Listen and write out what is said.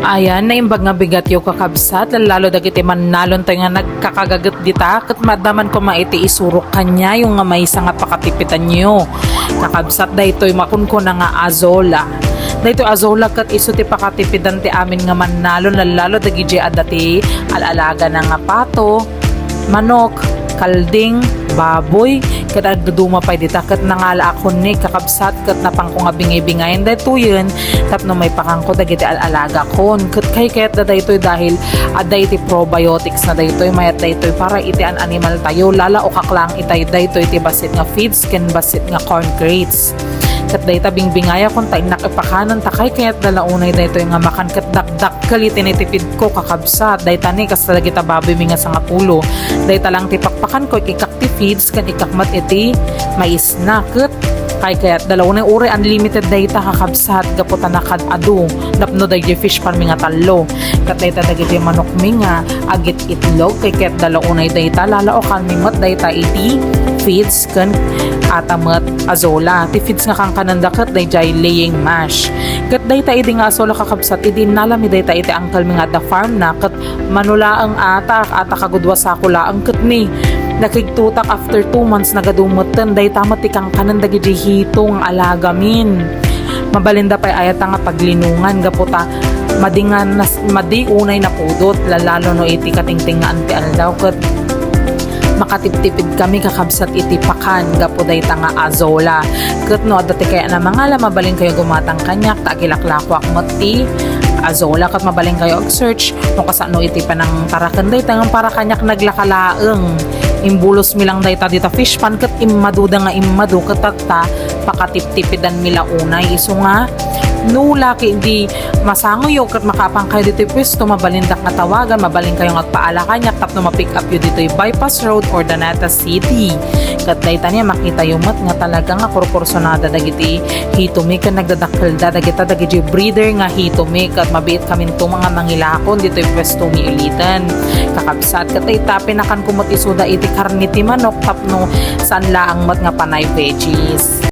Ayan, naimbag nga bigat yung kakabsat, lalo dagiti manalon tayo nga nagkakagagat dita, kat madaman ko maiti isurok kanya yung nga may nga pakatipitan nyo. Kakabsat dahito yung makun ko na nga azola. Dahito azola kat iso ti pakatipidan ti amin nga manalon, lalo dagiti adati alalaga na nga pato, manok, kalding, baboy, kat agduduma pa dita, kat nangala ako ni kakabsat, kat napang ko nga bingay-bingayin dahito yun, tapno may pakang ko dagiti alalaga kon, kat kayat da dahito dahil aday ti probiotics na dahito, mayat dahito para iti an animal tayo, lala o kaklang itay dahito iti basit nga feeds, ken basit nga corn grates. Kat dayta bingbingaya kung tayo nakipakanan takay kaya't dalaunay dayto yung nga makan kat dakdak kalitin itipid ko kakabsat dayta ni kas kita baboy minga sa nga pulo dayta lang tipakpakan ko ikak ti feeds kan ikakmat iti mais na kat kaya't dalaunay uri unlimited dayta kakabsat gaputan na kad adu napno day fish pan minga talo kat dayta dagiti manok minga agit itlog kaya't dalaunay dayta lala o kalmimot dayta iti feeds kan atamat azola ti feeds nga kang kanandakat day jay laying mash kat dayta idi nga azola kakabsat idi nalami dayta iti angkal mga da farm na kat manula ang ata kagudwa sa kula ang kat ni nakigtutak after 2 months nagadumutan dayta matikang kanandagi hitong alagamin mabalinda pa ayata nga paglinungan gaputa madingan madi unay na pudot lalalo no iti katingting nga anti aldaw kat makatiptipid kami kakabsat iti pakan gapo dayta nga azola ket no dati kaya na mga mabaling kayo gumatang kanyak tagilaklakwak mo ti azola kat mabaling kayo og search no kasano iti panang tarakan dayta nga para kanyak naglakalaeng imbulos milang dayta dita fish pan ket immaduda nga immadu ket tatta pakatiptipidan mila unay iso nga no laki hindi masangoy kat makapang kayo dito pwesto mabalindak nga tawagan mabaling kayo nga paala kanya tapno ma-pick up yun dito yung bypass road or Danata City kat dayta niya makita yung mat nga talaga nga korporsonada dagiti hitumi kan nagdadakkel da dagiti breeder nga hitumi kat mabiit kami to mga mangilakon dito yung pwesto mi ulitan kakabsat kat dayta pinakan kumot isuda iti karniti manok tapno saan laang mat nga panay veggies.